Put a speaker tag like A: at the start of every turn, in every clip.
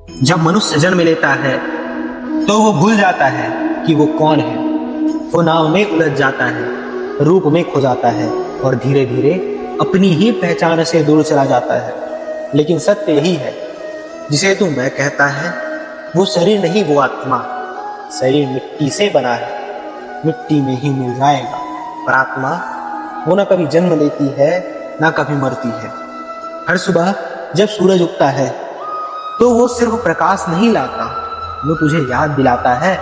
A: जब मनुष्य जन्म लेता है तो वो भूल जाता है कि वो कौन है। वो नाव में उलझ जाता है, रूप में खो जाता है और धीरे धीरे अपनी ही पहचान से दूर चला जाता है। लेकिन सत्य यही है, जिसे तू मैं कहता है वो शरीर नहीं, वो आत्मा। शरीर मिट्टी से बना है, मिट्टी में ही मिल जाएगा, पर आत्मा वो ना कभी जन्म लेती है ना कभी मरती है। हर सुबह जब सूरज उगता है तो वो सिर्फ प्रकाश नहीं लाता, वो तुझे याद दिलाता है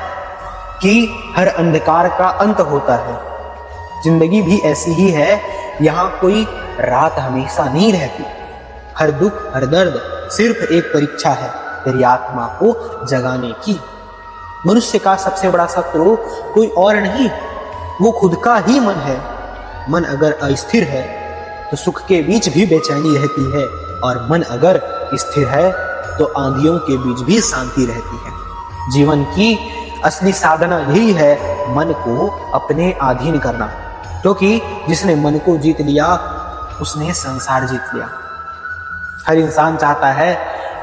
A: कि हर अंधकार का अंत होता है। जिंदगी भी ऐसी ही है, यहाँ कोई रात हमेशा नहीं रहती। हर दुख हर दर्द सिर्फ एक परीक्षा है तेरी आत्मा को जगाने की। मनुष्य का सबसे बड़ा शत्रु कोई और नहीं, वो खुद का ही मन है। मन अगर अस्थिर है तो सुख के बीच भी बेचैनी रहती है, और मन अगर स्थिर है तो आंधियों के बीच भी शांति रहती है। जीवन की असली साधना यही है, मन को अपने अधीन करना, क्योंकि जिसने मन को जीत लिया उसने संसार जीत लिया। हर इंसान चाहता है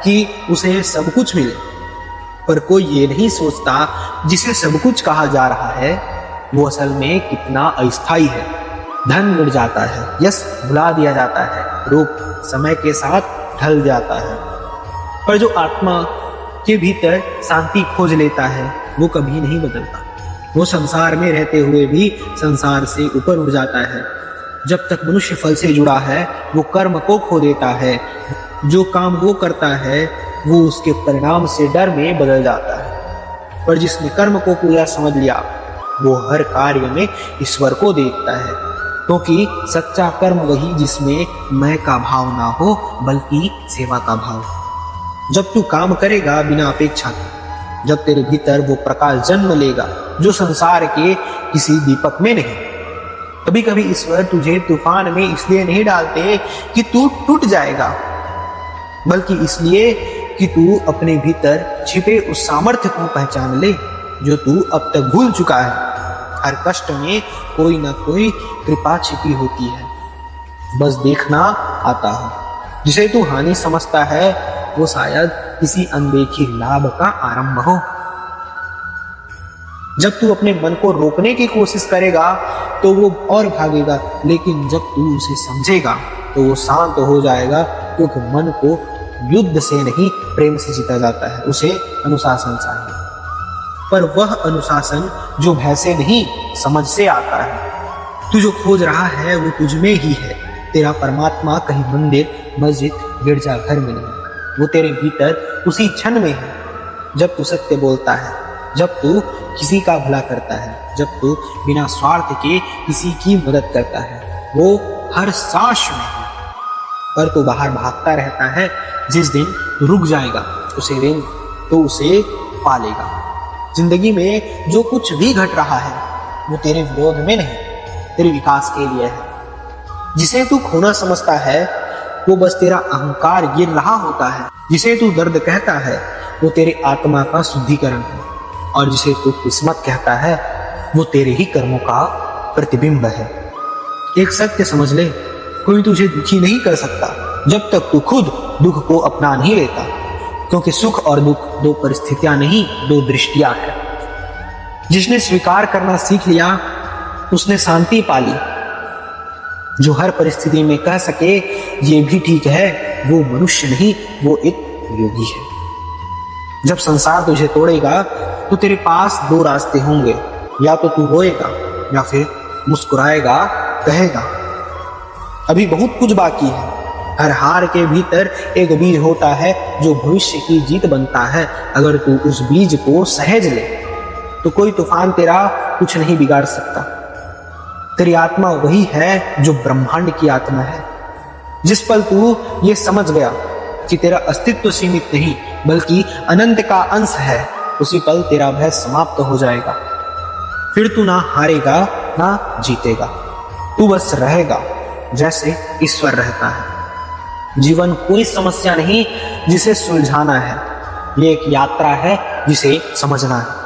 A: कि उसे सब कुछ मिले, पर कोई ये नहीं सोचता जिसे सब कुछ कहा जा रहा है वो असल में कितना अस्थायी है। धन मिट जाता है, यश भुला दिया जाता है, रूप समय के साथ ढल जाता है, पर जो आत्मा के भीतर शांति खोज लेता है वो कभी नहीं बदलता। वो संसार में रहते हुए भी संसार से ऊपर उठ जाता है। जब तक मनुष्य फल से जुड़ा है वो कर्म को खो देता है। जो काम वो करता है वो उसके परिणाम से डर में बदल जाता है, पर जिसने कर्म को पूरा समझ लिया वो हर कार्य में ईश्वर को देखता है, क्योंकि सच्चा कर्म वही जिसमें मैं का भाव ना हो बल्कि सेवा का भाव। जब तू काम करेगा बिना अपेक्षा के, जब तेरे भीतर वो प्रकाश जन्म लेगा जो संसार के किसी दीपक में नहीं। कभी कभी ईश्वर तुझे तूफान में इसलिए नहीं डालते कि तू टूट जाएगा, बल्कि इसलिए कि तू अपने भीतर छिपे उस सामर्थ्य को पहचान ले जो तू अब तक भूल चुका है। हर कष्ट में कोई ना कोई कृपा छिपी होती है, बस देखना आता है। जिसे तू हानि समझता है वो शायद किसी अनदेखी लाभ का आरंभ हो। जब तू अपने मन को रोकने की कोशिश करेगा तो वो और भागेगा, लेकिन जब तू उसे समझेगा तो वो शांत हो जाएगा, क्योंकि मन को युद्ध से नहीं प्रेम से जीता जाता है, उसे अनुशासन चाहिए। पर वह अनुशासन जो भय से नहीं समझ से आता है। तू जो खोज रहा है वो तुझ में ही है। तेरा परमात्मा कहीं मंदिर मस्जिद गिरजाघर में नहीं, वो तेरे भीतर उसी क्षण में है। जब तू सत्य बोलता है, जब तू किसी का भला करता है, जब तू बिना स्वार्थ के किसी की मदद करता है, वो हर सांस में है। पर तू बाहर भागता रहता है, जिस दिन तू रुक जाएगा उसे दिन तो उसे पालेगा। जिंदगी में जो कुछ भी घट रहा है वो तेरे विरोध में नहीं, तेरे विकास के लिए है। जिसे तू खोना समझता है वो बस तेरा अहंकार गिर रहा होता है। जिसे तू दर्द कहता है वो तेरे आत्मा का शुद्धिकरण है, और जिसे तू किस्मत कहता है वो तेरे ही कर्मों का प्रतिबिंब है। एक सत्य समझ ले, कोई तुझे दुखी नहीं कर सकता जब तक तू खुद दुख को अपना नहीं लेता, क्योंकि सुख और दुख दो परिस्थितियां नहीं, दो दृष्टियां हैं। जिसने स्वीकार करना सीख लिया उसने शांति पाली। जो हर परिस्थिति में कह सके ये भी ठीक है, वो मनुष्य नहीं, वो एक योगी है। जब संसार तुझे तोड़ेगा तो तेरे पास दो रास्ते होंगे, या तो तू रोएगा या फिर मुस्कुराएगा, कहेगा अभी बहुत कुछ बाकी है। हर हार के भीतर एक बीज होता है जो भविष्य की जीत बनता है। अगर तू उस बीज को सहज ले तो कोई तूफान तेरा कुछ नहीं बिगाड़ सकता। तेरी आत्मा वही है जो ब्रह्मांड की आत्मा है। जिस पल तू ये समझ गया कि तेरा अस्तित्व सीमित नहीं बल्कि अनंत का अंश है, उसी पल तेरा भय समाप्त हो जाएगा। फिर तू ना हारेगा ना जीतेगा, तू बस रहेगा जैसे ईश्वर रहता है। जीवन कोई समस्या नहीं जिसे सुलझाना है, ये एक यात्रा है जिसे समझना है।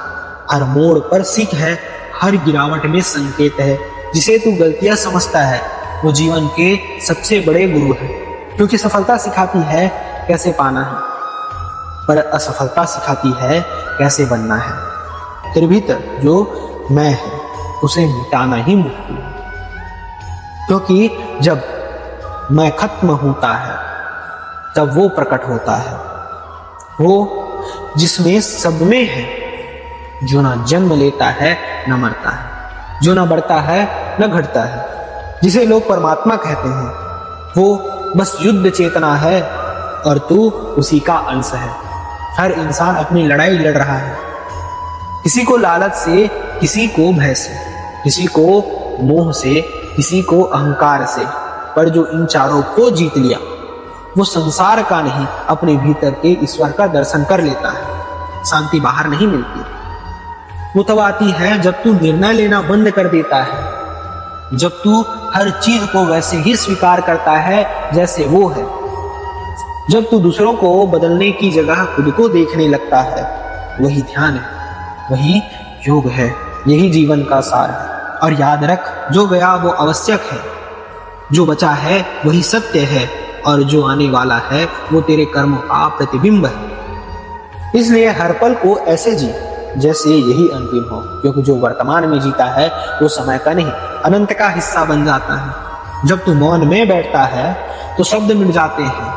A: हर मोड़ पर सीख है, हर गिरावट में संकेत है। जिसे तू गलतियां समझता है वो जीवन के सबसे बड़े गुरु है, क्योंकि सफलता सिखाती है कैसे पाना है। पर असफलता सिखाती है कैसे बनना है। तेरे भीतर जो मैं है उसे मिटाना ही मुक्ति है, क्योंकि जब मैं खत्म होता है तब वो प्रकट होता है, वो जिसमें सब में है, जो ना जन्म लेता है न मरता है, जो ना बढ़ता है न घटता है, जिसे लोग परमात्मा कहते हैं, वो बस युद्ध चेतना है और तू उसी का अंश है। हर इंसान अपनी लड़ाई लड़ रहा है, किसी को लालच से, किसी को भय से, किसी को मोह से, किसी को अहंकार से, पर जो इन चारों को जीत लिया वो संसार का नहीं अपने भीतर के ईश्वर का दर्शन कर लेता है। शांति बाहर नहीं मिलती, वो तब आती है जब तू निर्णय लेना बंद कर देता है, जब तू हर चीज को वैसे ही स्वीकार करता है जैसे वो है, जब तू दूसरों को बदलने की जगह खुद को देखने लगता है। वही ध्यान है, वही योग है, यही जीवन का सार है। और याद रख, जो गया वो आवश्यक है, जो बचा है वही सत्य है, और जो आने वाला है वो तेरे कर्मों का प्रतिबिंब है। इसलिए हर पल को ऐसे जी जैसे यही अंतिम हो, क्योंकि जो वर्तमान में जीता है वो समय का नहीं अनंत का हिस्सा बन जाता है। जब तू मौन में बैठता है तो शब्द मिट जाते हैं,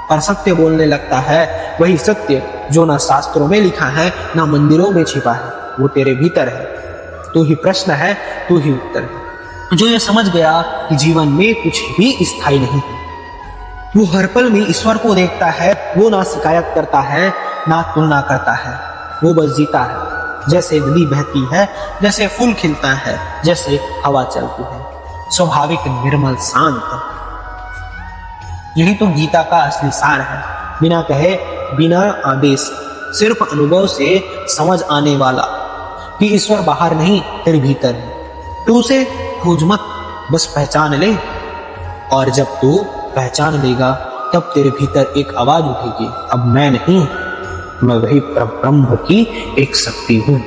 A: पर सत्य बोलने लगता है, वही सत्य जो ना शास्त्रों में लिखा है ना मंदिरों में छिपा है, वो तेरे भीतर है। तू ही प्रश्न है, तू ही उत्तर है। जो ये समझ गया कि जीवन में कुछ भी स्थायी नहीं है, वो हर पल में ईश्वर को देखता है, वो ना शिकायत करता है ना तुलना करता है, वो बस जीता है। जैसे नदी बहती है, जैसे फूल खिलता है, जैसे हवा चलती है, स्वाभाविक निर्मल शांत। यही तो गीता का असली सार है, बिना कहे बिना आदेश, सिर्फ अनुभव से समझ आने वाला कि ईश्वर बाहर नहीं तेरे भीतर है। तू उसे खोज मत, बस पहचान ले, और जब तू पहचान लेगा तब तेरे भीतर एक आवाज उठेगी, अब मैं नहीं, मैं वही परब्रह्म की एक शक्ति हूं।